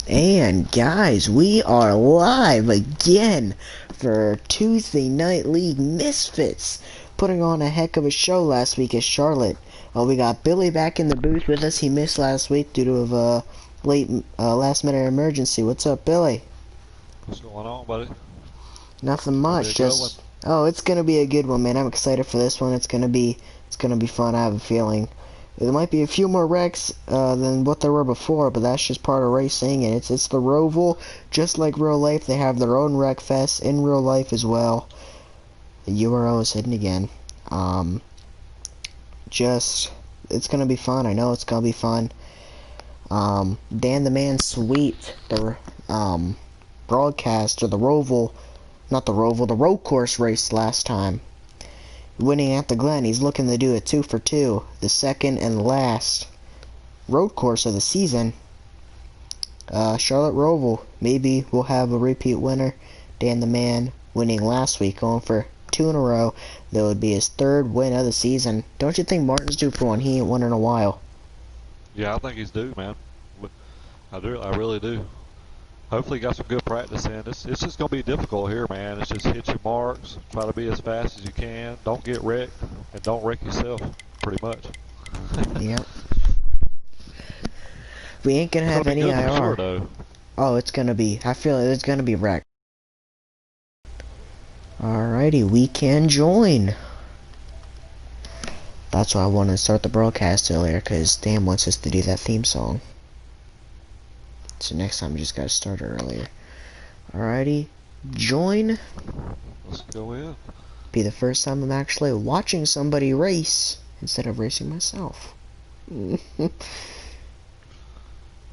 And guys, we are live again for Tuesday Night League Misfits. Putting on a heck of a show last week at Charlotte. We got Billy back in the booth with us. He missed last week due to a late last minute emergency. What's up, Billy? What's going on, buddy? Nothing much. It's gonna be a good one, man. I'm excited for this one. It's gonna be fun. I have a feeling. There might be a few more wrecks than what there were before, but that's just part of racing, and it's the Roval. Just like real life, they have their own wreck fest in real life as well. The URL is hidden again. It's gonna be fun. I know it's gonna be fun. Dan the Man sweeped the broadcast, or the Roval, not the Roval, the road course race last time, winning at the Glen. He's looking to do a 2 for 2, the second and last road course of the season. Charlotte Roval, maybe we'll have a repeat winner. Dan the Man winning last week, going for 2 in a row. That would be his 3rd win of the season. Don't you think Martin's due for one? He ain't won in a while. Yeah, I think he's due, man. I really do. Hopefully he got some good practice in. It's just going to be difficult here, man. It's just hit your marks, try to be as fast as you can, don't get wrecked, and don't wreck yourself, pretty much. Yep. We ain't going to have any IR. Sure, though. Oh, it's going to be. I feel it's going to be wrecked. Alrighty, we can join. That's why I wanted to start the broadcast earlier, because Dan wants us to do that theme song. So next time we just gotta start earlier. Alrighty, join. Let's go in. Be the first time I'm actually watching somebody race instead of racing myself. Oh,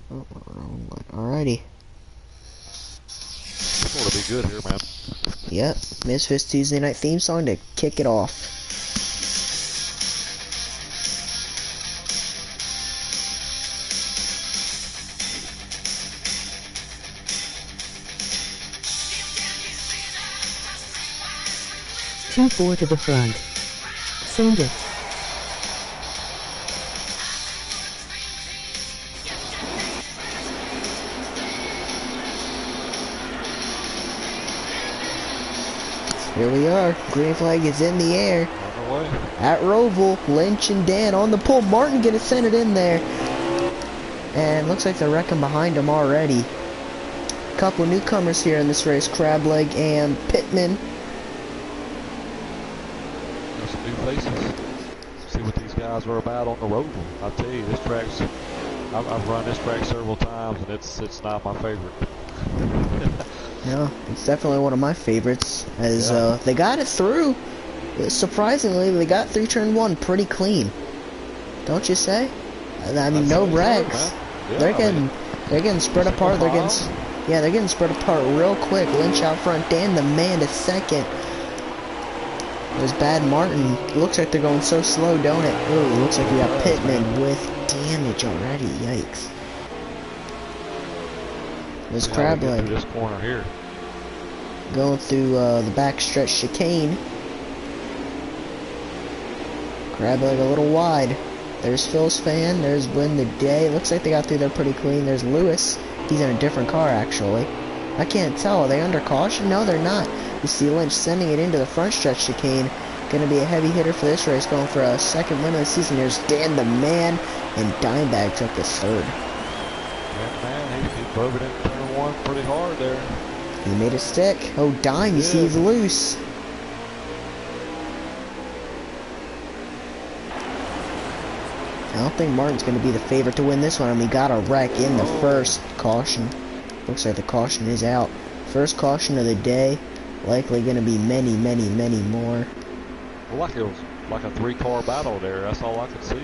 wrong one. Alrighty. It's going to be good here, man. Yep, Misfits Tuesday night theme song to kick it off. Too far to the front. Send it. Here we are. Green flag is in the air. On the way. At Roval, Lynch and Dan on the pull. Martin gonna send it in there. And looks like they're wrecking behind him already. Couple newcomers here in this race. Crableg and Pittman. There's some new faces. See what these guys are about on the road. I'll tell you, this track's... I've run this track several times, and it's not my favorite. Yeah, it's definitely one of my favorites, as they got it through. Surprisingly, they got through turn 1 pretty clean. Don't you say? I mean, no wrecks. Yeah, They're getting spread apart. They're getting spread apart real quick. Lynch out front, Dan the Man to second. There's Bad Martin. Looks like they're going so slow, don't it? Ooh, looks like we got Pittman with damage already. Yikes. There's Crableg this corner here. going through the backstretch chicane. Crableg a little wide. There's Phil's fan. There's Win the Day. Looks like they got through there pretty clean. There's Lewis. He's in a different car, actually. I can't tell. Are they under caution? No, they're not. You see Lynch sending it into the front stretch chicane. Going to be a heavy hitter for this race, going for a 2nd win of the season. There's Dan the Man, and Dimebag took the 3rd. Yeah, man, he drove it in turn 1 pretty hard there. He made a stick. Oh, Dime, you see he's loose. I don't think Martin's going to be the favorite to win this one, and we got a wreck in the first caution. Looks like the caution is out. First caution of the day. Likely going to be many, many, many more. Well, like it was like a 3-car battle there. That's all I could see.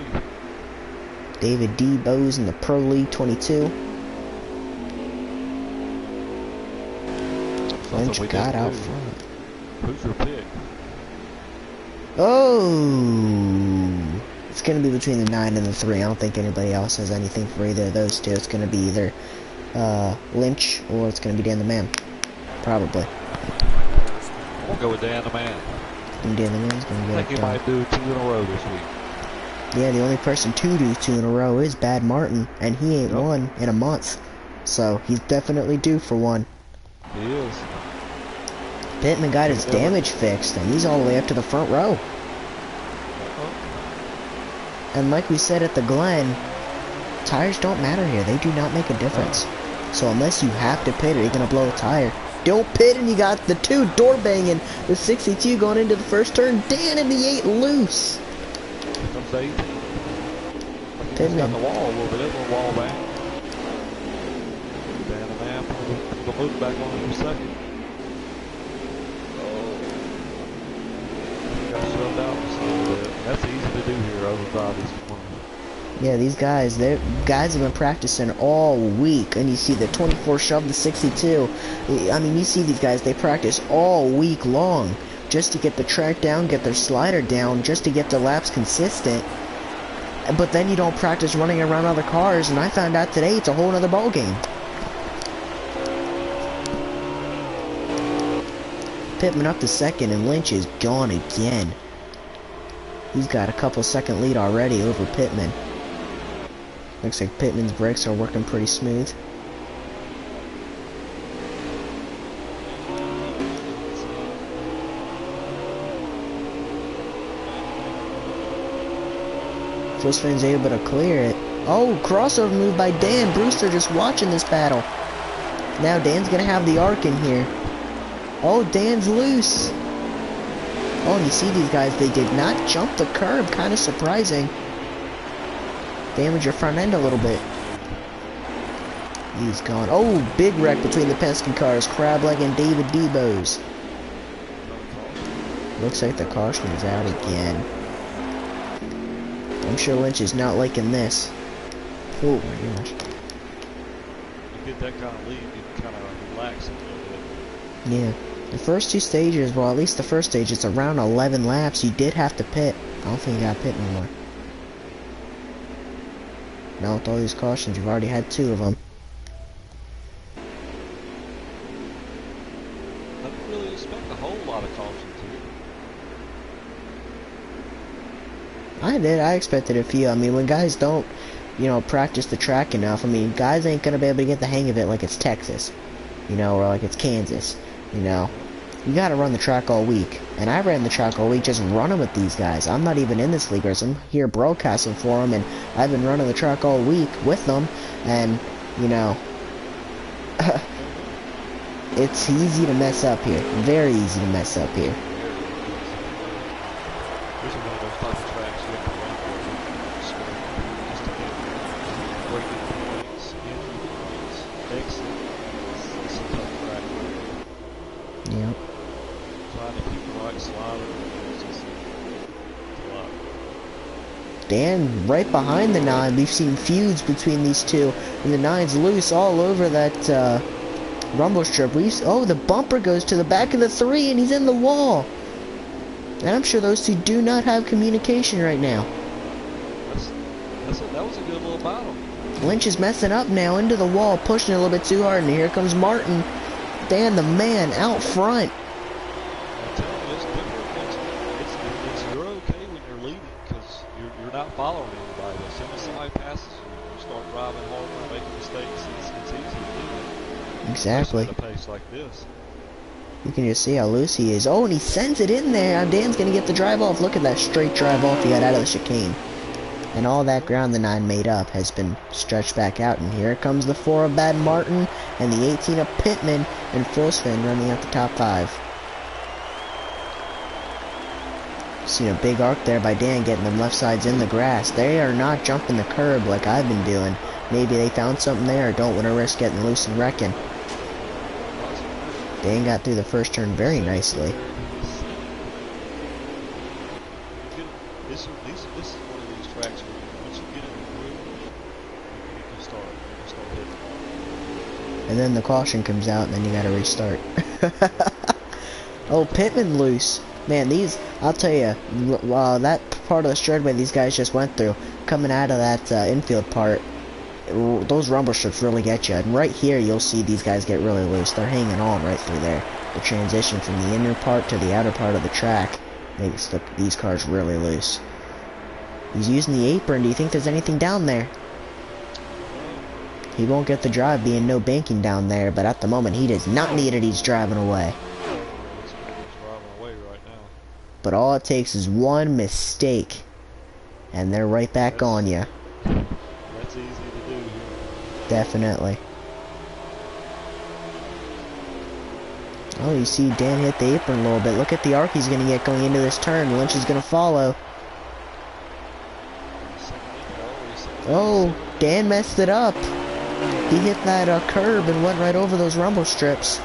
David D. Bose in the Pro League 22. Lynch got out front. Who's your pick? Oh! It's going to be between the 9 and the 3. I don't think anybody else has anything for either of those two. It's going to be either Lynch or it's going to be Dan the Man. Probably. We'll go with Dan the Man. And Dan the Man's going to get I think he might do 2 in a row this week. Yeah, the only person to do 2 in a row is Bad Martin, and he ain't won in a month. So he's definitely due for one. He is. Pittman got his damage fixed, and he's all the way up to the front row. And like we said at the Glen, tires don't matter here. They do not make a difference. So unless you have to pit or you're going to blow a tire, don't pit, and you got the 2 door banging. The 62 going into the first turn. Dan in the 8 loose. Here comes the 18. Pittman. Got the wall a little bit. A little wall back. Dan and man put the motor back on in a second. Got shoved out just a little bit. That's easy to do here over bodies. Yeah, these guys, guys have been practicing all week, and you see the 24 shove the 62. I mean, you see these guys, they practice all week long just to get the track down, get their slider down, just to get their laps consistent. But then you don't practice running around other cars, and I found out today it's a whole other ball game. Pittman up to second, and Lynch is gone again. He's got a couple second lead already over Pittman. Looks like Pittman's brakes are working pretty smooth. Fullspan's able to clear it. Oh, crossover move by Dan. Brewster just watching this battle. Now Dan's gonna have the arc in here. Oh, Dan's loose. Oh, and you see these guys, they did not jump the curb. Kind of surprising. Damage your front end a little bit. He's gone. Oh, big wreck between the Penske cars. Crableg and David Debo's. Looks like the caution is out again. I'm sure Lynch is not liking this. Oh my gosh. You get that kind of lead, you kind of relax a little bit. Yeah. The first 2 stages, well, at least the first stage, it's around 11 laps. You did have to pit. I don't think you got to pit anymore. Now with all these cautions, you've already had 2 of them. I didn't really expect a whole lot of cautions here. I did. I expected a few. I mean, when guys don't, you know, practice the track enough, I mean, guys ain't going to be able to get the hang of it like it's Texas, you know, or like it's Kansas, you know. You got to run the track all week. And I ran the track all week just running with these guys. I'm not even in this league. I'm here broadcasting for them, and I've been running the track all week with them. And, you know, it's easy to mess up here. Very easy to mess up here. This is one of those type of tracks you have to run for just to get breaking points, entry points, exit. It's a tough track. Yep. Trying to keep the right slider. It's just a lot. Dan right behind the 9. We've seen feuds between these two, and the 9's loose all over that rumble strip. Oh, the bumper goes to the back of the 3, and he's in the wall. And I'm sure those two do not have communication right now. That was a good little battle. Lynch is messing up now into the wall, pushing it a little bit too hard, and here comes Martin. Dan the man out front. I'm telling you, it's different. It's you're okay when you're leading because you're not following anybody. As soon as somebody passes you, you start driving harder and making mistakes. It's easy to do that. Exactly. Especially at a pace like this. You can just see how loose he is. Oh, and he sends it in there. Now Dan's going to get the drive off. Look at that straight drive off he got out of the chicane. And all that ground the 9 made up has been stretched back out. And here comes the 4 of Bad Martin and the 18 of Pittman and Fullspan running out the top 5. Seen a big arc there by Dan getting them left sides in the grass. They are not jumping the curb like I've been doing. Maybe they found something there or don't want to risk getting loose and wrecking. Dan got through the first turn very nicely. This is one of these tracks where once you get in the groove, you can start hitting. And then the caution comes out, and then you gotta restart. Oh, Pittman loose. Man, I'll tell you, that part of the straightaway these guys just went through, coming out of that infield part, those rumble strips really get you. And right here, you'll see these guys get really loose. They're hanging on right through there. The transition from the inner part to the outer part of the track makes these cars really loose. He's using the apron. Do you think there's anything down there? He won't get the drive being no banking down there, but at the moment he does not need it, he's driving away. He's driving away right now. But all it takes is one mistake, and they're right back on you. That's easy to do here. Definitely. Oh, you see Dan hit the apron a little bit. Look at the arc he's going to get going into this turn. Lynch is going to follow. Oh, Dan messed it up. He hit that curb and went right over those rumble strips.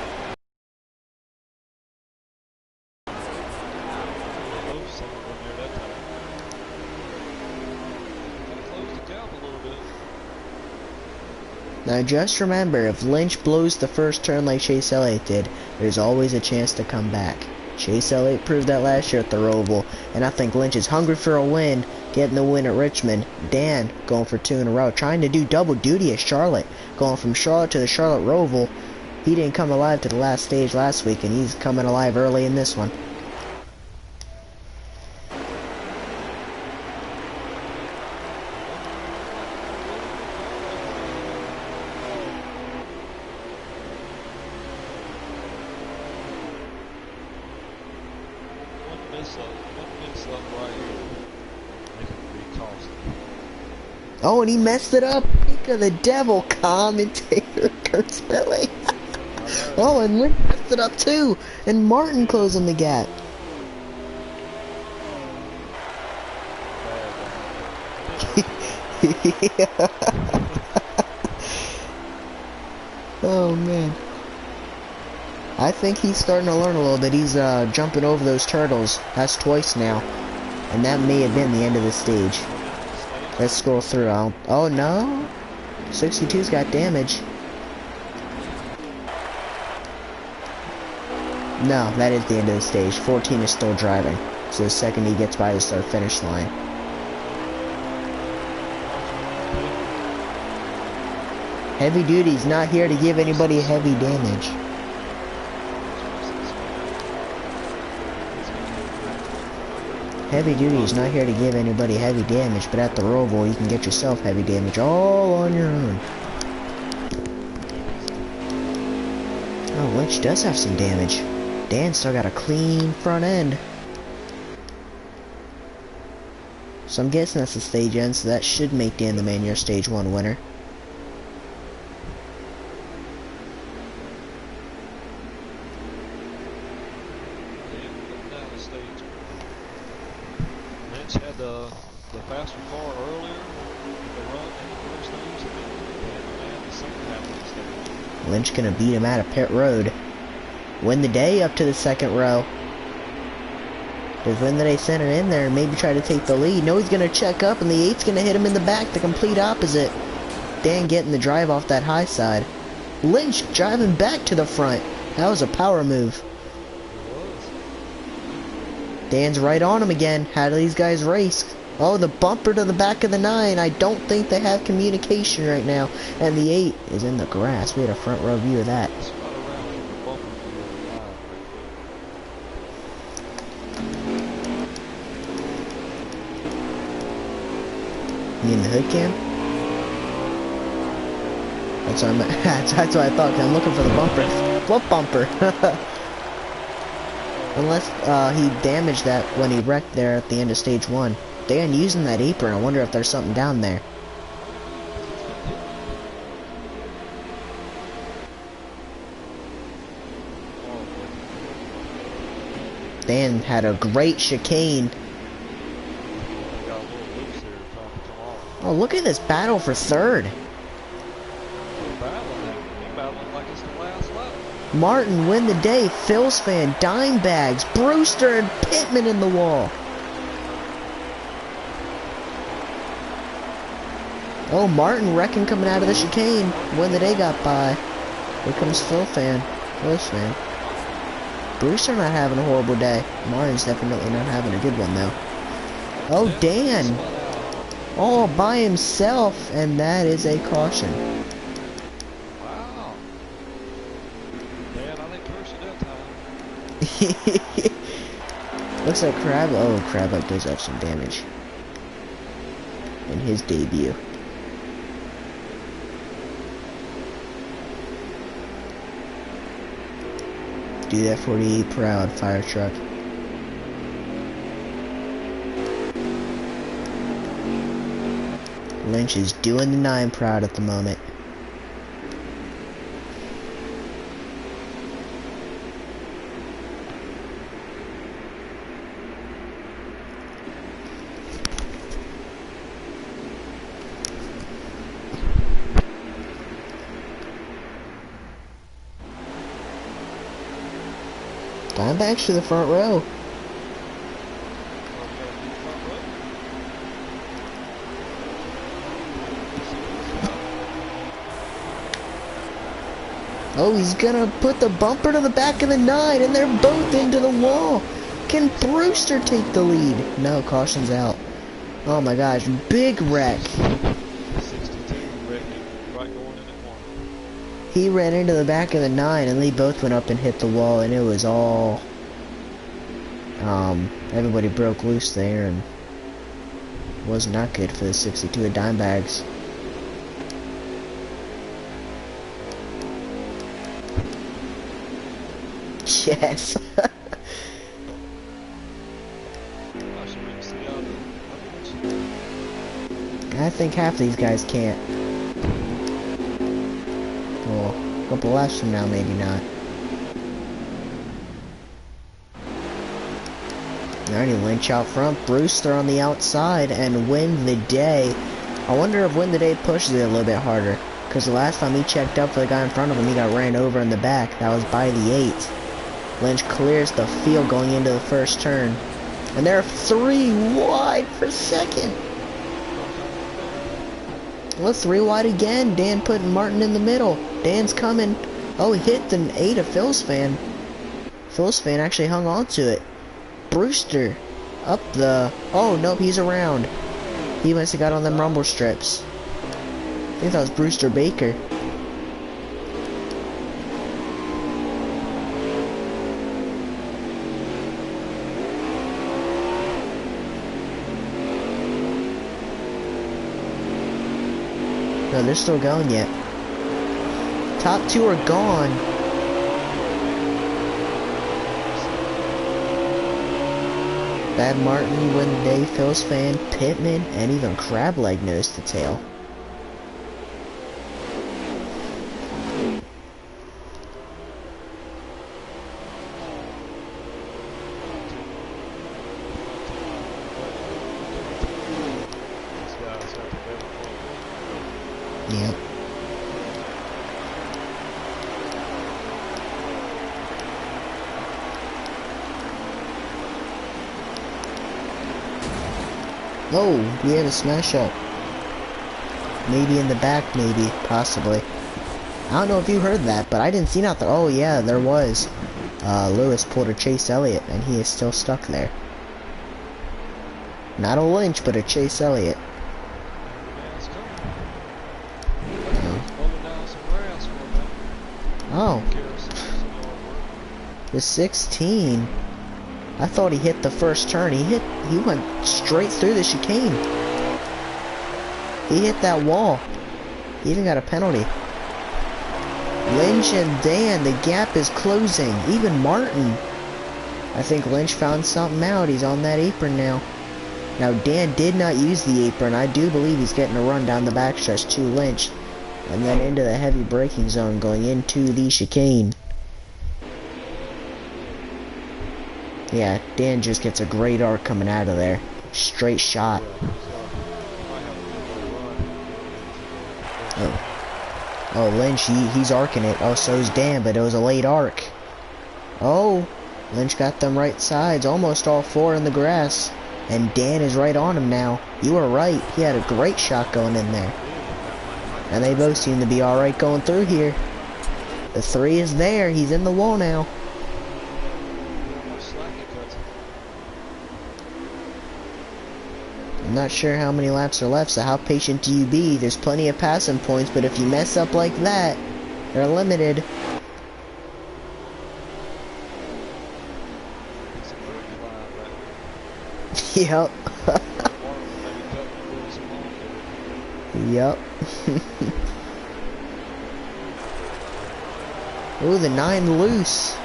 Now just remember, if Lynch blows the first turn like Chase Elliott did, there's always a chance to come back. Chase Elliott proved that last year at the Roval, and I think Lynch is hungry for a win, getting the win at Richmond. Dan going for 2 in a row, trying to do double duty at Charlotte, going from Charlotte to the Charlotte Roval. He didn't come alive to the last stage last week, and he's coming alive early in this one. Oh, and he messed it up. Peek of the devil, commentator Kurt Spilling. Oh, and Lynch messed it up too. And Martin closing the gap. Oh, man. I think he's starting to learn a little bit. He's jumping over those turtles. That's twice now. And that may have been the end of the stage. Let's scroll through. Oh no! 62's got damage. No, that is the end of the stage. 14 is still driving. So the second he gets by the start finish line. Heavy Duty's not here to give anybody heavy damage. Heavy Duty is not here to give anybody heavy damage, but at the Roval you can get yourself heavy damage all on your own. Oh, Lynch does have some damage. Dan still got a clean front end. So I'm guessing that's the stage end, so that should make Dan the Man your stage 1 winner. Had the faster car earlier in the run in the first stage, and the second half of the stage. Lynch gonna beat him out of pit road. Win the day up to the second row. Does Win the Day send it in there and maybe try to take the lead? No, he's gonna check up and the 8's gonna hit him in the back, the complete opposite. Dan getting the drive off that high side. Lynch driving back to the front. That was a power move. Dan's right on him again. How do these guys race? Oh, the bumper to the back of the 9. I don't think they have communication right now. And the 8 is in the grass. We had a front row view of that. You in the hood cam? That's what, that's what I thought. 'Cause I'm looking for the bumper. What bumper? Unless he damaged that when he wrecked there at the end of stage 1. Dan using that apron. I wonder if there's something down there. Dan had a great chicane. Oh, look at this battle for third. Martin win the day. Phil's fan, dime bags, Brewster and Pittman in the wall. Oh, Martin wrecking coming out of the chicane. Win the day got by. Here comes Phil fan. Phil's fan. Brewster not having a horrible day. Martin's definitely not having a good one though. Oh, Dan. All by himself, and that is a caution. Looks like Crab does have some damage in his debut. Do that 48 proud, fire truck. Lynch is doing the 9 proud at the moment. Diamondbacks to the front row. Oh, he's gonna put the bumper to the back of the 9, and they're both into the wall. Can Brewster take the lead? No, caution's out. Oh my gosh, big wreck. 62 wrecking, right going in at 1. He ran into the back of the 9, and they both went up and hit the wall, and it was all... everybody broke loose there, and was not good for the 62 at Dimebags. Yes. I think half these guys can't. Well, a couple laps from now, maybe not. Alrighty, Lynch out front, Brewster on the outside, and Win the Day. I wonder if Win the Day pushes it a little bit harder, because the last time he checked up for the guy in front of him, he got ran over in the back. That was by the 8. Lynch clears the field going into the first turn. And they're 3 wide for second. Well, 3 wide again. Dan putting Martin in the middle. Dan's coming. Oh, he hit the 8 of Phil's fan. Phil's fan actually hung on to it. Brewster up the... Oh, nope, he's around. He must have got on them rumble strips. I think that was Brewster Baker. No, they're still going yet. Top 2 are gone. Bad Martin, Win the Day, Phil's fan, Pittman, and even Crableg nosed the tail. Yep. Oh, we had a smash up. Maybe in the back, maybe, possibly. I don't know if you heard that, but I didn't see nothing. Oh yeah, there was. Lewis pulled a Chase Elliott, and he is still stuck there. Not a Lynch, but a Chase Elliott. Oh. The 16. I thought he hit the first turn. He went straight through the chicane. He hit that wall. He even got a penalty. Lynch and Dan, the gap is closing. Even Martin. I think Lynch found something out. He's on that apron now. Now Dan did not use the apron. I do believe he's getting a run down the backstretch to Lynch. And then into the heavy braking zone going into the chicane. Yeah, Dan just gets a great arc coming out of there. Straight shot. Oh, Lynch, he's arcing it. Oh, so's Dan, but it was a late arc. Oh, Lynch got them right sides. Almost all 4 in the grass. And Dan is right on him now. You were right. He had a great shot going in there. And they both seem to be alright going through here. The 3 is there. He's in the wall now. I'm not sure how many laps are left, so how patient do you be? There's plenty of passing points, but if you mess up like that, they're limited. Yep. Yep. Ooh, the 9 loose.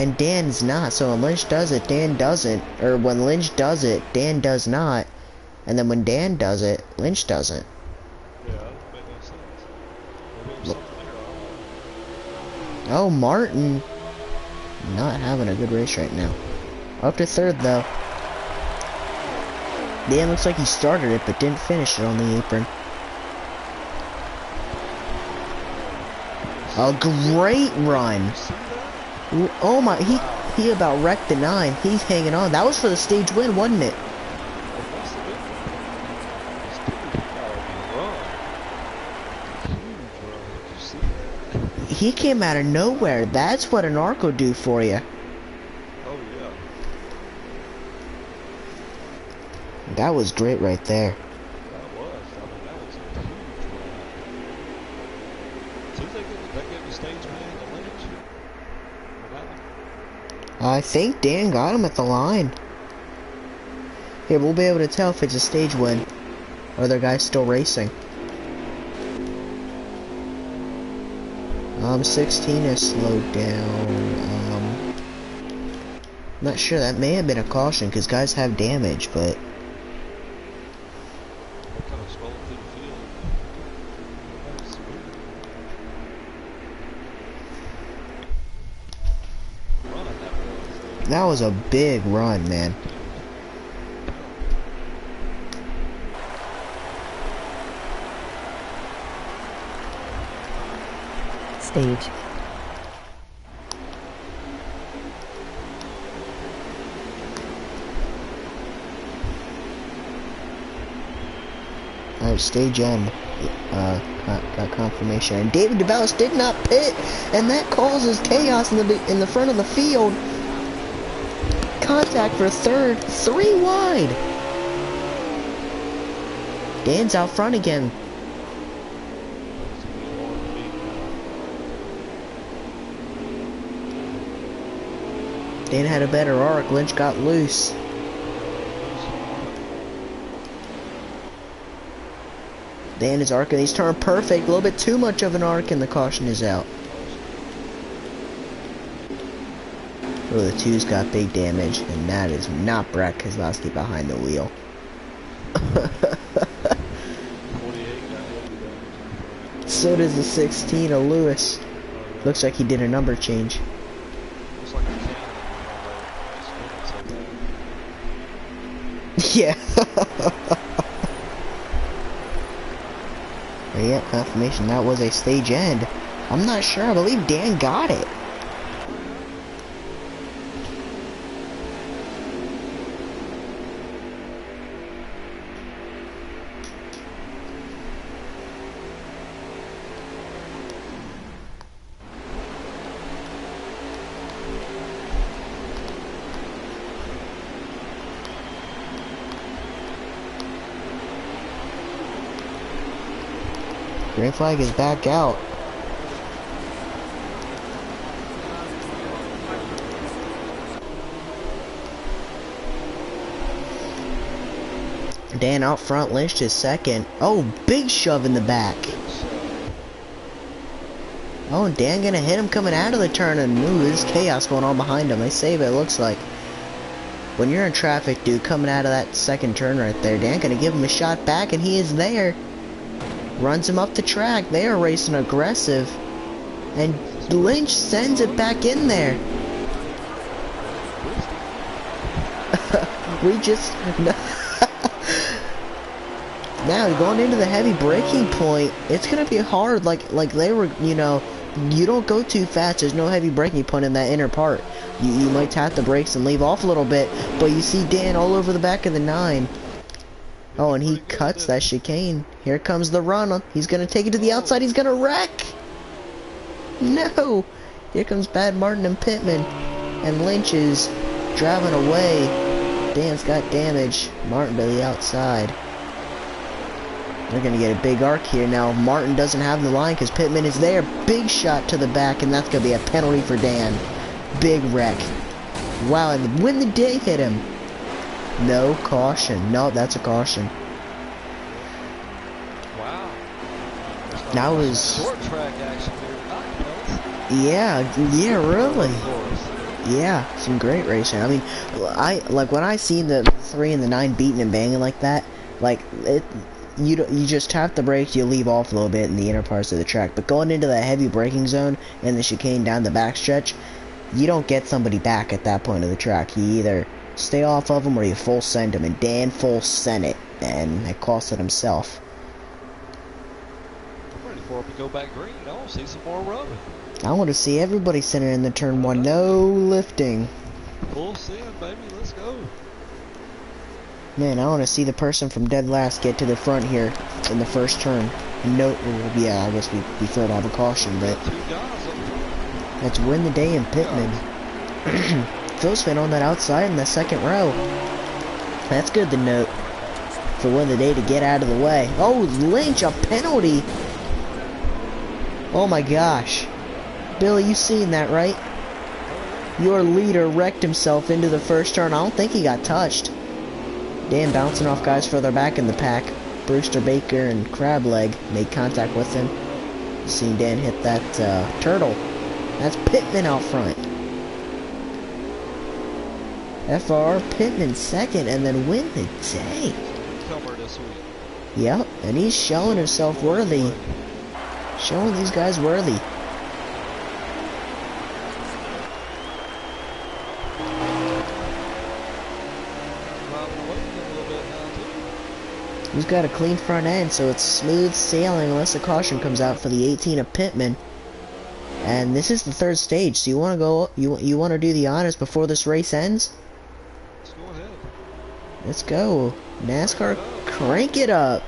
and Dan's not. So when Lynch does it, Dan doesn't. Or when Lynch does it, Dan does not. And then when Dan does it, Lynch doesn't. Yeah, that doesn't make no sense. Maybe there's something there. I don't know. Oh, Martin. Not having a good race right now. Up to third, though. Dan looks like he started it, but didn't finish it on the apron. A great run. Oh my, he about wrecked the 9. He's hanging on. That was for the stage win, wasn't it? He came out of nowhere. That's what an arc will do for you. Oh yeah. That was great right there. That was. I mean, that was a huge run. Seems like that gave the stage win to Lynch. Or that one? I think Dan got him at the line. Here, we'll be able to tell if it's a stage win or the guy's still racing. 16 is slowed down. Not sure, that may have been a caution because guys have damage, but Kind of scrolling through the field. Run that was a big run, man. Stage. Alright, stage end. Got confirmation. And David DeVallis did not pit, and that causes chaos in the front of the field. Contact for third, 3 wide. Dan's out front again. Dan had a better arc. Lynch got loose. Dan is arcing. He's turned perfect. A little bit too much of an arc, and the caution is out. Oh, the 2's got big damage, and that is not Brad Keselowski behind the wheel. So does the 16 of Lewis. Looks like he did a number change. Looks like a can. Yeah. Yeah, confirmation that was a stage end. I'm not sure. I believe Dan got it. Green flag is back out. Dan out front, Lynch is second. Oh, big shove in the back. Oh, and Dan gonna hit him coming out of the turn, and ooh, there's chaos going on behind him. They save it, looks like. When you're in traffic, dude, coming out of that second turn right there, Dan gonna give him a shot back, and he is there. Runs him up the track. They are racing aggressive. And Lynch sends it back in there. We just... Now, going into the heavy braking point, it's going to be hard. Like they were, you know, you don't go too fast. There's no heavy braking point in that inner part. You might tap the brakes and leave off a little bit. But you see Dan all over the back of the 9. Oh, and he cuts that chicane. Here comes the run. He's going to take it to the outside. He's going to wreck. No. Here comes Bad Martin and Pittman. And Lynch is driving away. Dan's got damage. Martin to the outside. They're going to get a big arc here. Now, Martin doesn't have the line because Pittman is there. Big shot to the back, and that's going to be a penalty for Dan. Big wreck. Wow, and when did they hit him? No caution. No, that's a caution. Wow. That was short track action there. yeah, really. Yeah, some great racing. I mean, I like when I see the 3 and the 9 beating and banging like that. Like it, you just tap the brakes, you leave off a little bit in the inner parts of the track. But going into that heavy braking zone and the chicane down the backstretch, you don't get somebody back at that point of the track. You either stay off of them or you full send them. And Dan full sent it, and it cost it himself. I'm ready for him to go back green. I want to see some more rubbing. I want to see everybody center in the turn 1. No lifting. Full send, baby. Let's go. Man, I want to see the person from dead last get to the front here in the first turn. No, yeah, I guess we prefer to have a caution, but Two guys up front. let's win the day in Pittman. Phil's been on that outside in the second row. That's good to note for win the day to get out of the way. Oh, Lynch, a penalty. Oh my gosh. Billy, you seen that, right? Your leader wrecked himself into the first turn. I don't think he got touched. Dan bouncing off guys further back in the pack. Brewster Baker and Crableg made contact with him. Seen Dan hit that turtle. That's Pittman out front. FR Pittman second and then win the day. Cover this week. Yep, and he's showing himself worthy. Showing these guys worthy. He's got a clean front end, so it's smooth sailing unless a caution comes out for the 18 of Pittman. And this is the third stage, so you want to go, you want to do the honors before this race ends? Let's go ahead. Let's go. NASCAR, crank it up.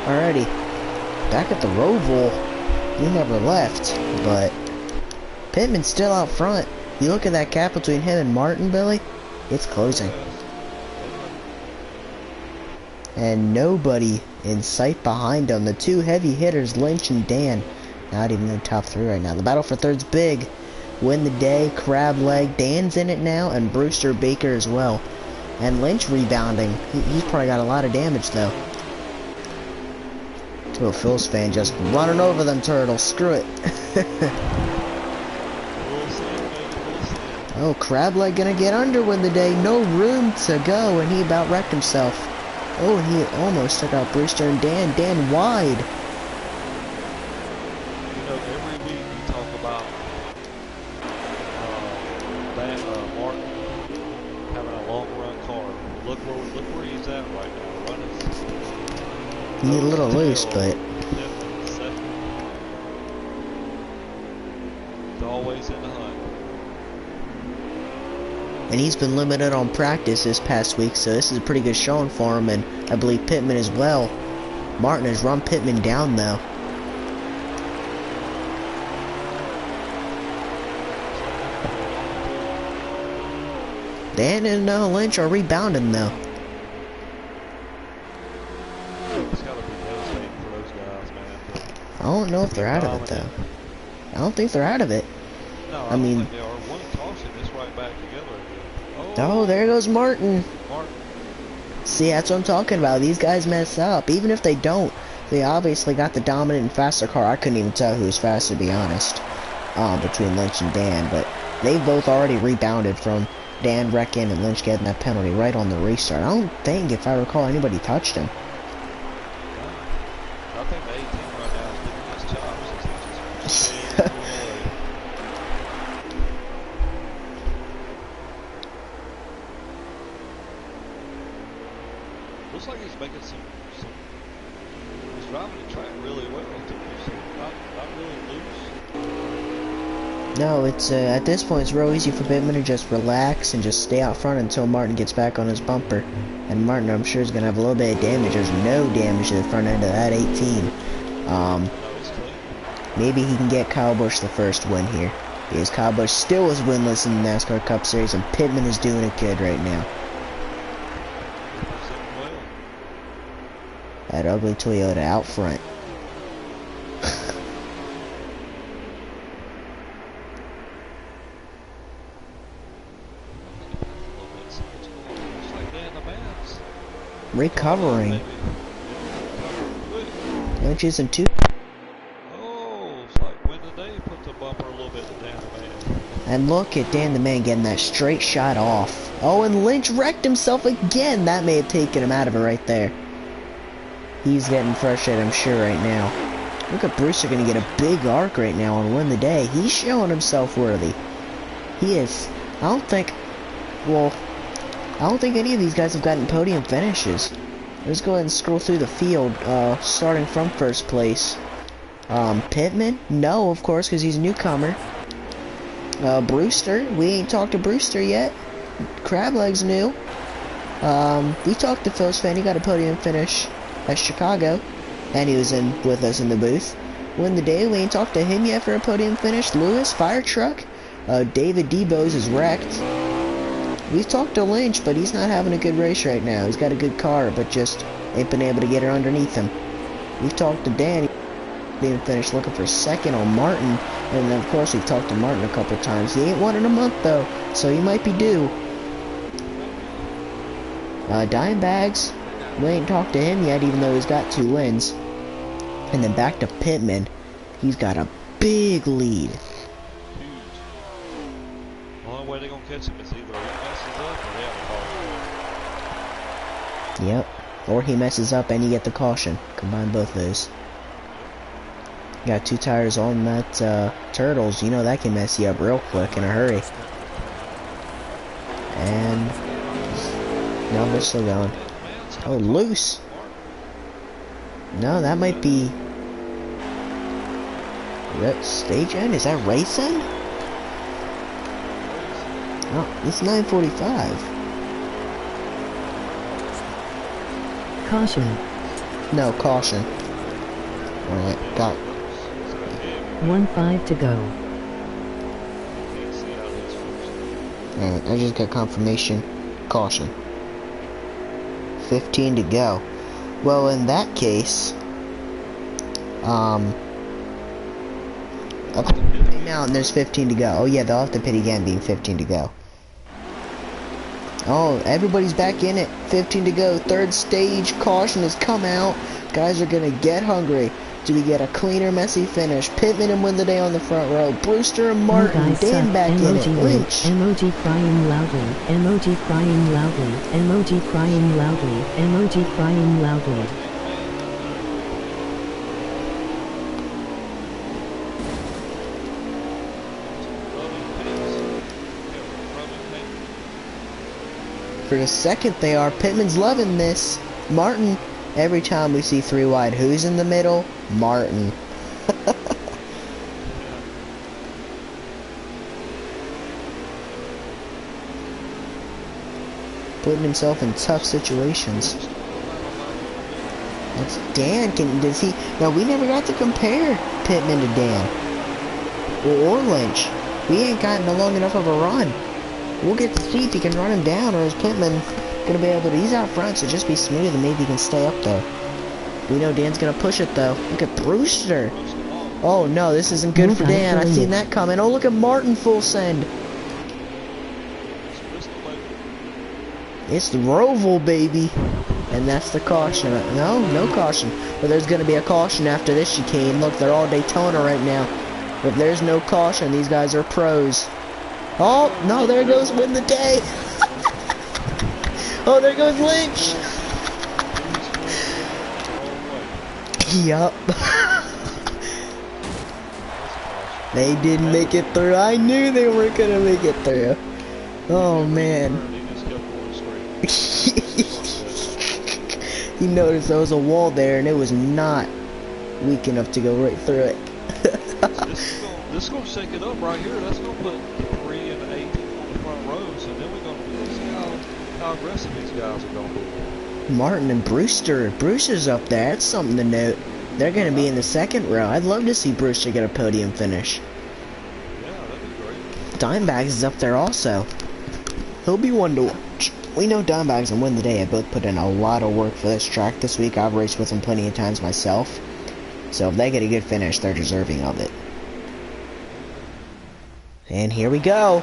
Alrighty, back at the Roval, he never left, but Pittman's still out front. You look at that gap between him and Martin, Billy, it's closing. And nobody in sight behind him. The two heavy hitters, Lynch and Dan, not even in the top 3 right now. The battle for third's big. Win the day, crab leg, Dan's in it now, and Brewster Baker as well. And Lynch rebounding. He's probably got a lot of damage though. Oh, Phil's fan just running over them turtles. Screw it. Oh, Crableg gonna get under with the day. No room to go, and he about wrecked himself. Oh, and he almost took out Brewster and Dan. Dan wide. You know, every week we talk about Martin having a long run car. Look where he's at right now, running. He's a little loose, but always in the hunt. And he's been limited on practice this past week, so this is a pretty good showing for him, and I believe Pittman as well. Martin has run Pittman down though. Dan and Lynch are rebounding though. It's gotta be devastating for those guys, man. I don't know if they're out of it though. I don't think they're out of it. No, I mean, think they are. One caution is right back together again. Oh, there goes Martin. Martin. See, that's what I'm talking about. These guys mess up. Even if they don't, they obviously got the dominant and faster car. I couldn't even tell who was faster, to be honest, between Lynch and Dan. But they both already rebounded from Dan wrecking and Lynch getting that penalty right on the restart. I don't think, if I recall, anybody touched him. I think the 18 right now is licking his chops. he's making some. He's driving the track really well too. So not really loose. No, it's at this point it's real easy for Pittman to just relax and just stay out front until Martin gets back on his bumper. And Martin, I'm sure, is gonna have a little bit of damage. There's no damage to the front end of that 18. Maybe he can get Kyle Busch the first win here, because Kyle Busch still is winless in the NASCAR Cup Series, and Pittman is doing it good right now. That ugly Toyota out front. Recovering. Lynch isn't too. Oh, it's like win the day, put the bumper a little bit to Dan the Man. And look at Dan the Man getting that straight shot off. Oh, and Lynch wrecked himself again. That may have taken him out of it right there. He's getting frustrated, I'm sure, right now. Look at Brewster gonna get a big arc right now and win the day. He's showing himself worthy. He is. I don't think any of these guys have gotten podium finishes. Let's go ahead and scroll through the field, starting from first place. Pittman? No, of course, because he's a newcomer. Brewster? We ain't talked to Brewster yet. Crableg's new. We talked to Phil's fan. He got a podium finish at Chicago, and he was in with us in the booth. Win the day. We ain't talked to him yet for a podium finish. Lewis, fire truck. David Debose is wrecked. We've talked to Lynch, but he's not having a good race right now. He's got a good car, but just ain't been able to get her underneath him. We've talked to Dan, being finished looking for second on Martin, and then of course we've talked to Martin a couple times. He ain't won in a month though, so he might be due. Dimebags, we ain't talked to him yet, even though he's got 2 wins. And then back to Pittman, he's got a big lead. Huge. The only way they're gonna catch him is either he messes up or they have a caution. Yep. Or he messes up and you get the caution. Combine both those. Got 2 tires on that Turtles. You know that can mess you up real quick in a hurry. And no, they're still going. Oh, loose. No, that might be. Is that stage end? Is that race end? Oh, it's 9:45. Caution. No, caution. Alright, got 1-5 to go. Alright, I just got confirmation. Caution. 15 to go. Well, in that case, up to now, and there's 15 to go. Oh yeah, they'll have to pit again, being 15 to go. Oh, everybody's back in it. 15 to go. Third stage caution has come out. Guys are gonna get hungry. Do we get a cleaner, messy finish? Pittman and win the day on the front row. Brewster and Martin. Dan back in it. Lynch. Emoji crying loudly. Emoji crying loudly. Emoji crying loudly. Emoji crying loudly. For a second they are. Pittman's loving this. Martin. Every time we see 3 wide, who's in the middle? Martin. Putting himself in tough situations. That's Dan. Does he? No, we never got to compare Pittman to Dan. Or Lynch. We ain't gotten a long enough of a run. We'll get to see if he can run him down, or is Pittman gonna be able to? He's out front, so just be smooth and maybe he can stay up there. We know Dan's gonna push it though. Look at Brewster. Oh no, this isn't good for Dan. I seen that coming. Oh, look at Martin full send. It's the Roval, baby. And that's the caution. No caution. But there's gonna be a caution after this chicane. Look, they're all Daytona right now. If there's no caution, these guys are pros. Oh, no, there goes win the day. Oh, there goes Lynch. Yup. They didn't make it through. I knew they weren't gonna make it through. Oh man. He noticed there was a wall there, and it was not weak enough to go right through it. This is gonna shake it up right here. That's gonna put the 3 and the 18 on the front rows, and then we're gonna see how aggressive these guys are gonna be. Martin and Brewster. Brewster's up there. That's something to note. They're going to be in the second row. I'd love to see Brewster get a podium finish. Yeah, that'd be great. Dimebags is up there also. He'll be one to watch. We know Dimebags and Win the Day have both put in a lot of work for this track this week. I've raced with them plenty of times myself. So if they get a good finish, they're deserving of it. And here we go.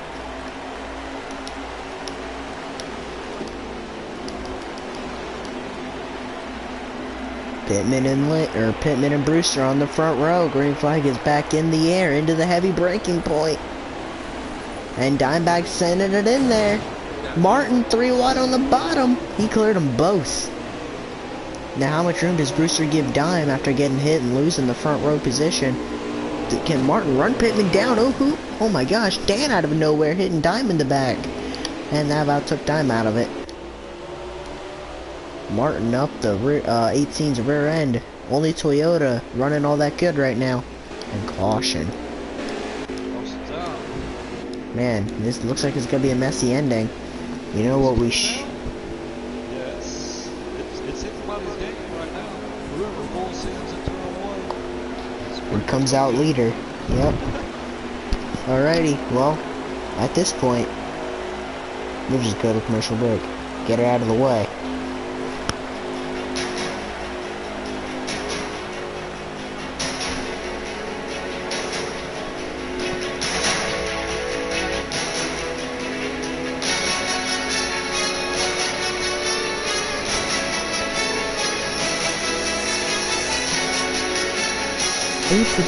Pittman and Brewster on the front row. Green flag is back in the air into the heavy braking point. And Dimebag sending it in there. Martin 3 wide on the bottom. He cleared them both. Now how much room does Brewster give Dime after getting hit and losing the front row position? Can Martin run Pittman down? Oh my gosh, Dan out of nowhere hitting Dime in the back. And that about took Dime out of it. Martin up the rear, 18's rear end. Only Toyota running all that good right now. And caution. Man, this looks like it's gonna be a messy ending. You know what we Yes. It's everybody's game right now. Whoever pulls Sims into a 1. Here comes out leader. Yep. Alrighty, well, at this point, we'll just go to commercial break. Get her out of the way. To go.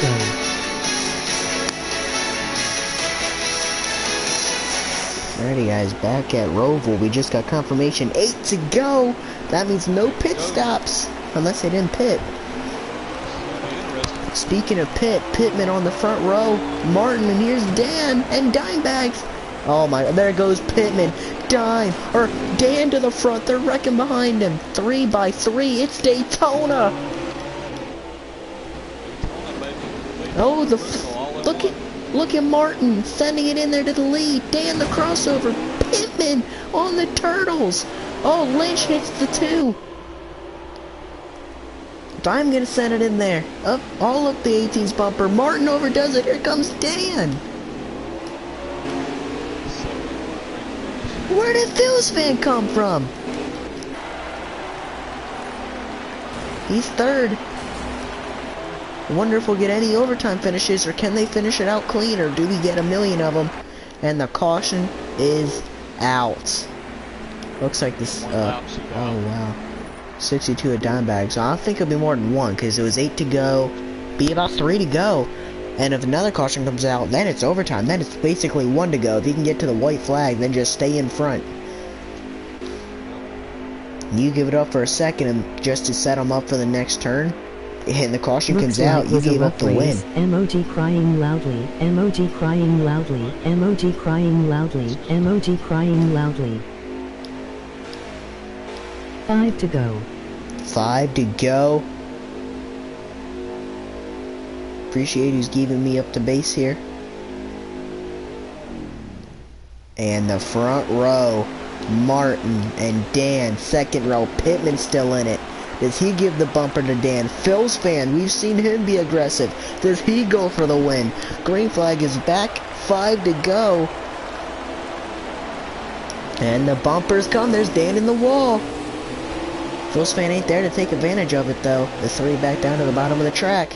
Alrighty guys, back at Roval. We just got confirmation 8 to go. That means no pit stops. Unless they didn't pit. Speaking of Pittman on the front row. Martin, and here's Dan and Dimebags. Oh my, there goes Pittman. Dan to the front. They're wrecking behind him. 3 by 3. It's Daytona. Oh, look at Martin sending it in there to the lead. Dan the crossover. Pittman on the turtles. Oh, Lynch hits the 2. I'm gonna send it in there. All up the 18's bumper. Martin overdoes it. Here comes Dan. Where did Phil's fan come from? He's 3rd. I wonder if we'll get any overtime finishes, or can they finish it out clean, or do we get a million of them? And the caution is out. Looks like this, oh wow. 62 at Dimebag, so I don't think it'll be more than 1, because it was 8 to go, be about 3 to go. And if another caution comes out, then it's overtime, then it's basically 1 to go. If you can get to the white flag, then just stay in front. You give it up for a second, and just to set them up for the next turn. And the caution comes out, you gave up the win. Emoji crying loudly, emoji crying loudly, emoji crying loudly, emoji crying loudly. 5 to go. 5 to go. Appreciate who's giving me up to base here. And the front row, Martin and Dan. Second row, Pittman still in it. Does he give the bumper to Dan? Phil's fan, we've seen him be aggressive. Does he go for the win? Green flag is back. 5 to go. And the bumpers come. There's Dan in the wall. Phil's fan ain't there to take advantage of it, though. The 3 back down to the bottom of the track.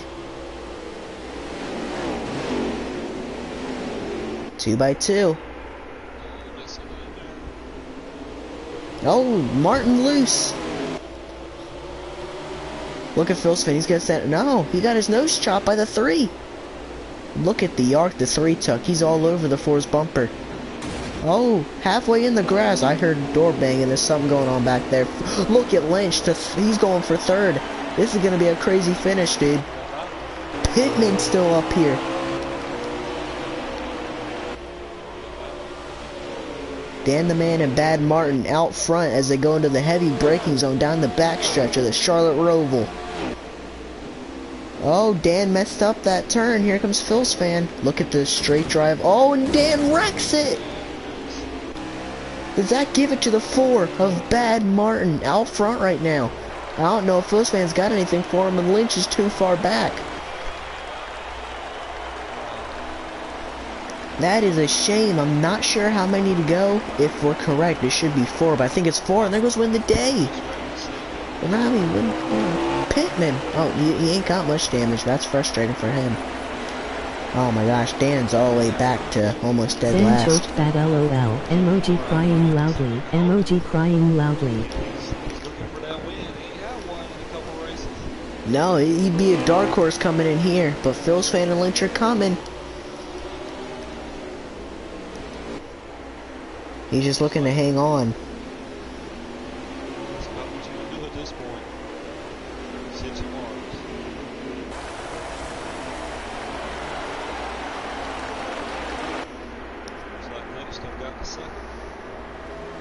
2 by 2. Oh, Martin loose. Look at Phil's fan. He's gonna send. No, he got his nose chopped by the 3. Look at the arc the 3 took. He's all over the 4's bumper. Oh, halfway in the grass. I heard a door banging. There's something going on back there. Look at Lynch. He's going for 3rd. This is gonna be a crazy finish, dude. Pittman's still up here. Dan the Man and Bad Martin out front as they go into the heavy braking zone down the backstretch of the Charlotte Roval. Oh, Dan messed up that turn. Here comes Phil's fan. Look at the straight drive. Oh, and Dan wrecks it! Does that give it to the 4 of Bad Martin out front right now? I don't know if Phil's fan's got anything for him, and Lynch is too far back. That is a shame. I'm not sure how many to go. If we're correct, it should be 4, but I think it's 4, and there goes Win the Day. Well, I mean, Pittman. Oh, he ain't got much damage. That's frustrating for him. Oh my gosh, Dan's all the way back to almost dead Dan last. choked bad LOL. Emoji crying loudly. Emoji crying loudly. Looking for that win. He ain't had one in a couple races. No, he'd be a dark horse coming in here, but Phil's fan and Lynch are coming. He's just looking to hang on. That's about what you can do at this point. Hit your marks. Looks like Lynch still got the second.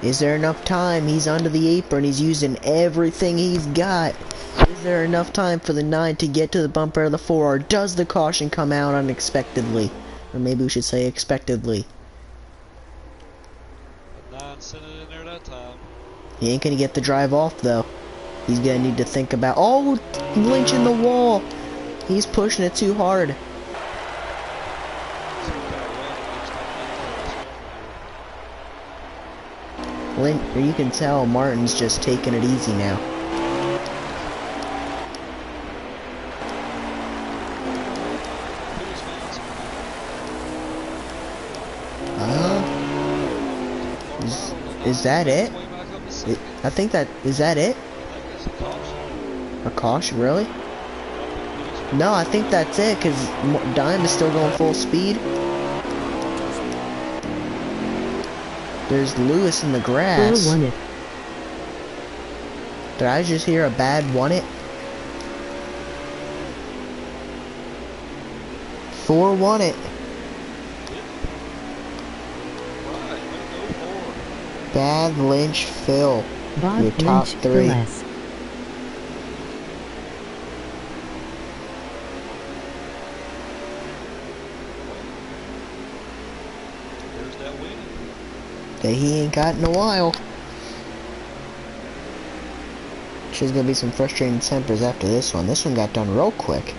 Is there enough time? He's under the apron. He's using everything he's got. Is there enough time for the 9 to get to the bumper of the 4, or does the caution come out unexpectedly? Or maybe we should say expectedly. The 9 sent it in there that time. He ain't gonna get the drive off though. He's gonna need to think about. Oh, Lynch in the wall. He's pushing it too hard. So we got one. Lynch not making Lynch, you can tell Martin's just taking it easy now. Is that it? I think that is that it? A caution, really? No, I think that's it, because Dime is still going full speed. There's Lewis in the grass. 4 won it. Did I just hear a bad won it? 4 won it. Bad Lynch Phil. Bob Your top Lynch 3. Phyllis. There's that win. That he ain't got in a while. There's gonna be some frustrating tempers after this one. This one got done real quick.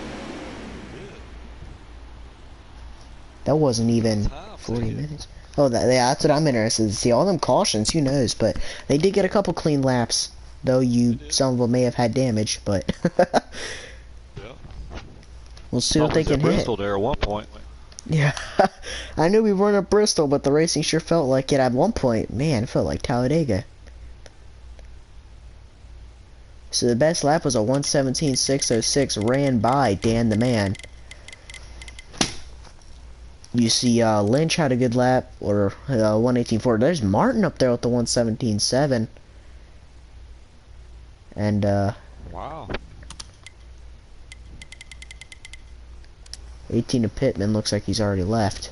That wasn't even 40 minutes. Oh, that's what I'm interested to see. All them cautions, who knows? But they did get a couple clean laps, though some of them may have had damage. But Yeah. we'll see what they can hit. Bristol there at one point. Yeah, I knew we weren't at Bristol, but the racing sure felt like it at one point. Man, it felt like Talladega. So the best lap was a 1:17.606, ran by Dan the Man. You see, Lynch had a good lap, or 1:18.4. There's Martin up there with the 1:17.7. And, Wow. 18 to Pittman, looks like he's already left.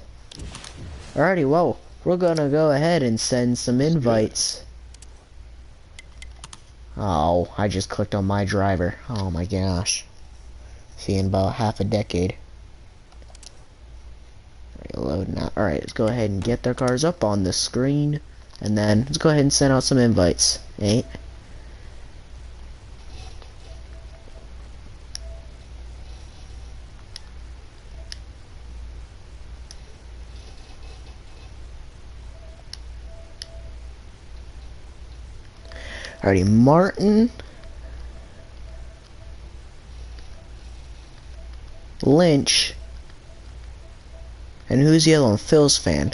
Alrighty, well, we're gonna go ahead and send some invites. Oh, I just clicked on my driver. Oh my gosh. See, in about half a decade. Load now. Alright, let's go ahead and get their cars up on the screen. And then, let's go ahead and send out some invites. 8. Alrighty, Martin, Lynch, and who's the other one? Phil's fan.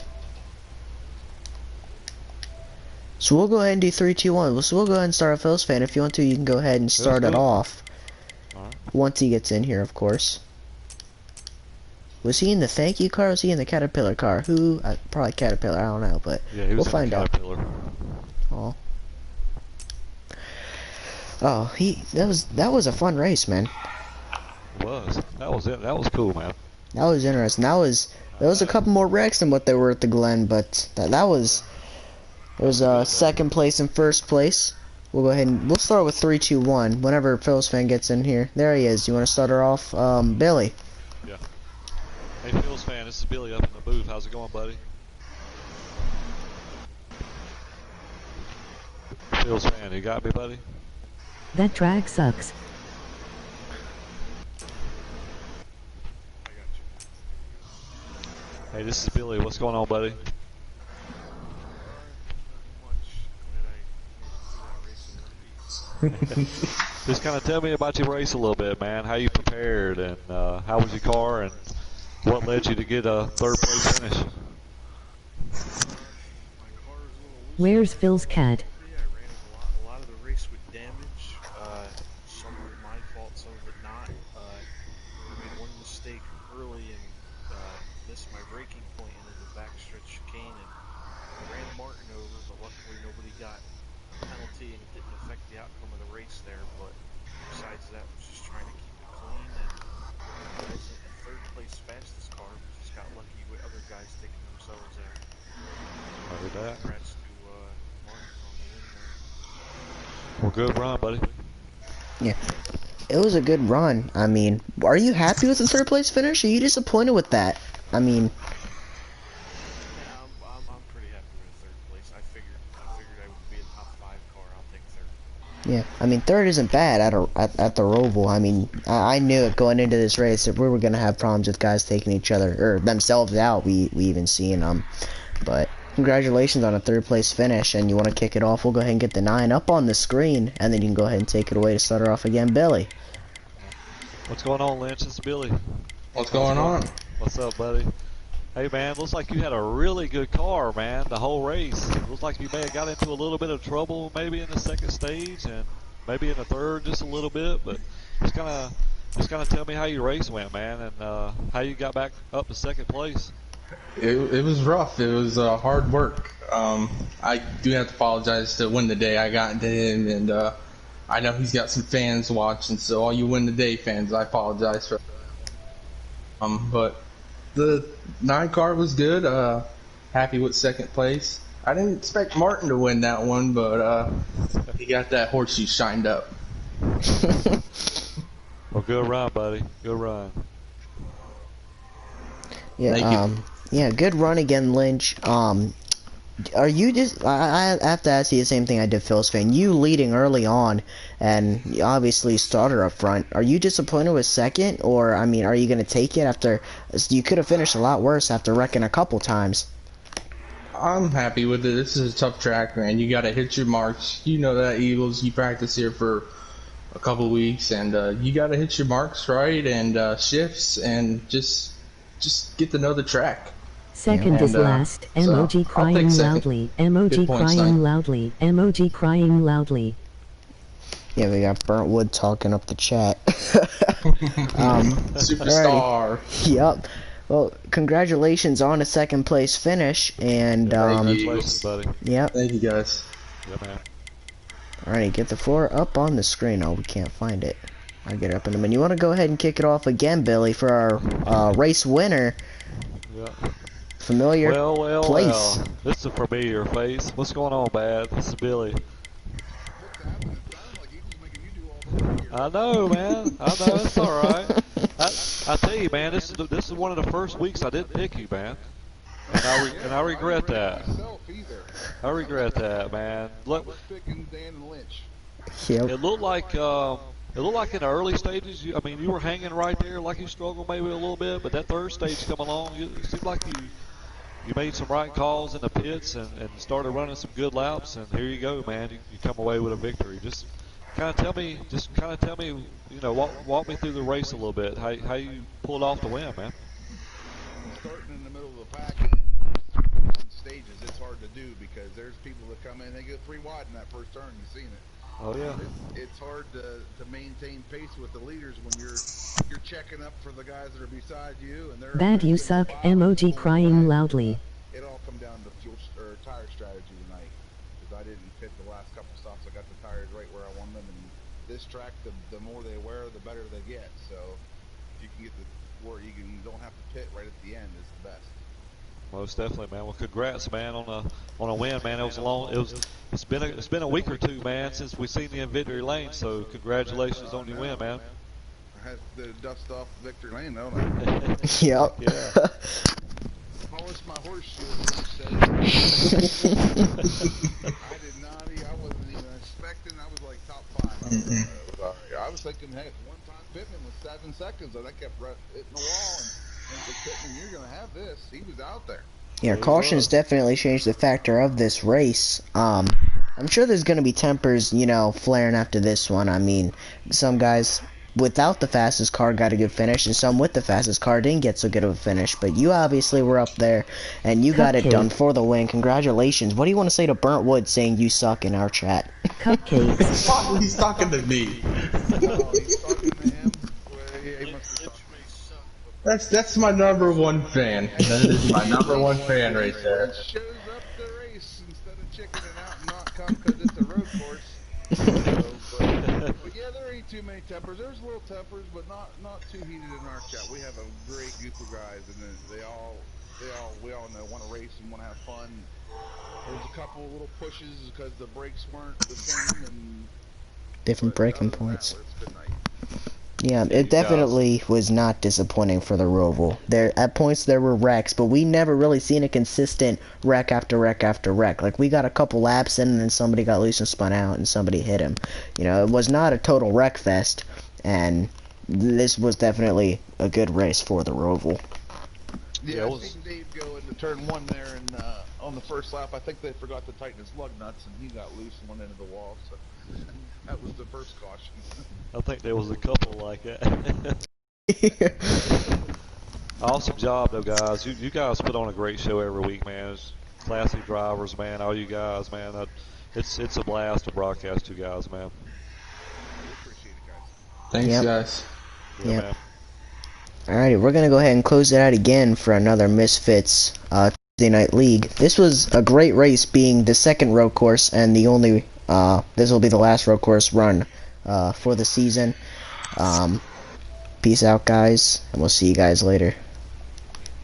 So we'll go ahead and do 3, 2, 1. So we'll go ahead and start a Phil's fan. If you want to, you can go ahead and start it off. Alright. Once he gets in here, of course. Was he in the thank you car or was he in the Caterpillar car? Who? Probably Caterpillar, I don't know, but Yeah, he was we'll find in the out. Caterpillar. Oh. Oh, that was a fun race, man. It was. That was it. That was cool, man. That was interesting. There was a couple more wrecks than what there were at the Glen, but that was It was second place and first place. We'll go ahead and we'll start with 3, 2, 1. Whenever Phil's fan gets in here, there he is. You want to start her off, Billy? Yeah. Hey, Phil's fan, this is Billy up in the booth. How's it going, buddy? Phil's fan, you got me, buddy? That track sucks. Hey, this is Billy. What's going on, buddy? Just kind of tell me about your race a little bit, man. How you prepared, and how was your car, and what led you to get a third place finish? Where's Phil's cat? I ran a lot of the race with damage. Some of it my fault, some of it not. I made one mistake early and missed my braking point into the backstretch chicane, and I ran Martin over, but luckily nobody got a penalty and it didn't affect the outcome of the race there. But besides that, I was just trying to keep it clean, and it wasn't a third place fastest car, but just got lucky with other guys taking themselves out. I heard that. Congrats to Martin on the win there. Well, good run, buddy. Yeah. It was a good run. I mean, are you happy with the third place finish? Or are you disappointed with that? I mean, Yeah, I'm pretty happy with third place. I figured I would be a top 5 car. I'll take third. yeah. I mean, third isn't bad at the Roval. I mean, I knew it going into this race that we were gonna have problems with guys taking each other or themselves out. We even seen them, but congratulations on a third place finish. And you want to kick it off? We'll go ahead and get the 9 up on the screen, and then you can go ahead and take it away to start her off again, Billy. What's going on, Lynch? This is Billy. What's going on? What's up, buddy? Hey, man, looks like you had a really good car, man, the whole race. Looks like you may have got into a little bit of trouble maybe in the second stage and maybe in the third just a little bit, but just kind of tell me how your race went, man, and how you got back up to second place. It was rough. It was hard work. I do have to apologize to Win the Day. I got into him, and I know he's got some fans watching, so all you Win the Day fans, I apologize for that. But the 9 car was good. Happy with second place. I didn't expect Martin to win that one, but he got that horseshoe shined up. Well, good run, buddy. Good run. Yeah, Thank you. Yeah, good run again, Lynch. Are you just? I have to ask you the same thing I did Phil's fan. You leading early on, and you obviously started up front. Are you disappointed with second, or I mean, are you gonna take it after? You could have finished a lot worse after wrecking a couple times. I'm happy with it. This is a tough track, man. You got to hit your marks. You know that, Eagles. You practice here for a couple weeks, and you got to hit your marks right and shifts, and just get to know the track. Second is And, last. so, Emoji I'll crying take second. loudly. Emoji Good points, crying Nine. loudly. Emoji crying loudly. Yeah, we got Burntwood talking up the chat. Superstar. Yep. Well, congratulations on a second place finish, and Thank you. Congratulations, buddy. yep. Thank you, guys. Yeah, man. Alrighty, get the 4 up on the screen. Oh, we can't find it. I'll get it up in a minute. You want to go ahead and kick it off again, Billy, for our race winner. Yeah. Familiar place. Well. This is a familiar face. What's going on, Bad? This is Billy. I know, man. I know. It's all right. I tell you, man. This is one of the first weeks I didn't pick you, man. And I regret that. I regret that, man. Look, Yep. it looked like in the early stages. You were hanging right there, like you struggled maybe a little bit. But that third stage come along, it seemed like you made some right calls in the pits and started running some good laps. And here you go, man. You come away with a victory. Just kind of tell me, walk me through the race a little bit. How you pulled off the win, man. Starting in the middle of the pack in stages, it's hard to do because there's people that come in, they get 3 wide in that first turn. You've seen it. Oh yeah. It's hard to maintain pace with the leaders when you're checking up for the guys that are beside you and they're Bad you suck. Emoji crying loudly. It all come down to fuel or tire strategy tonight because I didn't pit the last couple stops. I got the tires right where I want them, and this track, the more they wear, the better they get. So if you can get the where you don't have to pit right at the end is the best. Most definitely, man. Well, congrats, man, on a win, man. It was a long. It's been a week or two, man, since we seen you in victory lane. So congratulations on your win, man. I had to dust off Victory Lane, don't I? Yep. Yeah. Polish my horseshoe, as Bruce said. I did not. I wasn't even expecting. I was like top 5. I was thinking, hey, one time Pittman was 7 seconds, and I kept hitting the wall. And I said, Pittman, you're gonna have this. He was out there. Yeah, cautions definitely changed the factor of this race. I'm sure there's going to be tempers, you know, flaring after this one. I mean, some guys without the fastest car got a good finish, and some with the fastest car didn't get so good of a finish. But you obviously were up there, and you got it done for the win. Congratulations. What do you want to say to Burnt Wood saying you suck in our chat? Cupcakes. He's talking to me. Oh, he's talking to him. Well, he must be Lynch talking. may suck, but That's my number one fan. That is my number one fan right there. Lynch shows up the race instead of chickening out and not come because it's a road course. But yeah, there ain't too many tempers. There's little tempers, but not too heated in our chat. We have a great group of guys, and then we all know want to race and want to have fun. There's a couple of little pushes because the brakes weren't the same and Different breaking points. It's a good night. Yeah, it definitely was not disappointing for the Roval. There, at points there were wrecks, but we never really seen a consistent wreck after wreck after wreck. Like, we got a couple laps in, and then somebody got loose and spun out, and somebody hit him. You know, it was not a total wreck fest, and this was definitely a good race for the Roval. Yeah, I seen Dave go into turn 1 there, and on the first lap, I think they forgot to tighten his lug nuts, and he got loose and went into the wall. So that was the first caution. I think there was a couple like that. Awesome job, though, guys. You guys put on a great show every week, man. It's classy drivers, man. All you guys, man. It's a blast to broadcast you guys, man. We appreciate it, guys. Thanks, guys. Yeah, man. Alrighty, we're gonna go ahead and close it out again for another Misfits Tuesday Night League. This was a great race, being the second road course and the only. This will be the last road course run for the season. Peace out, guys, and we'll see you guys later.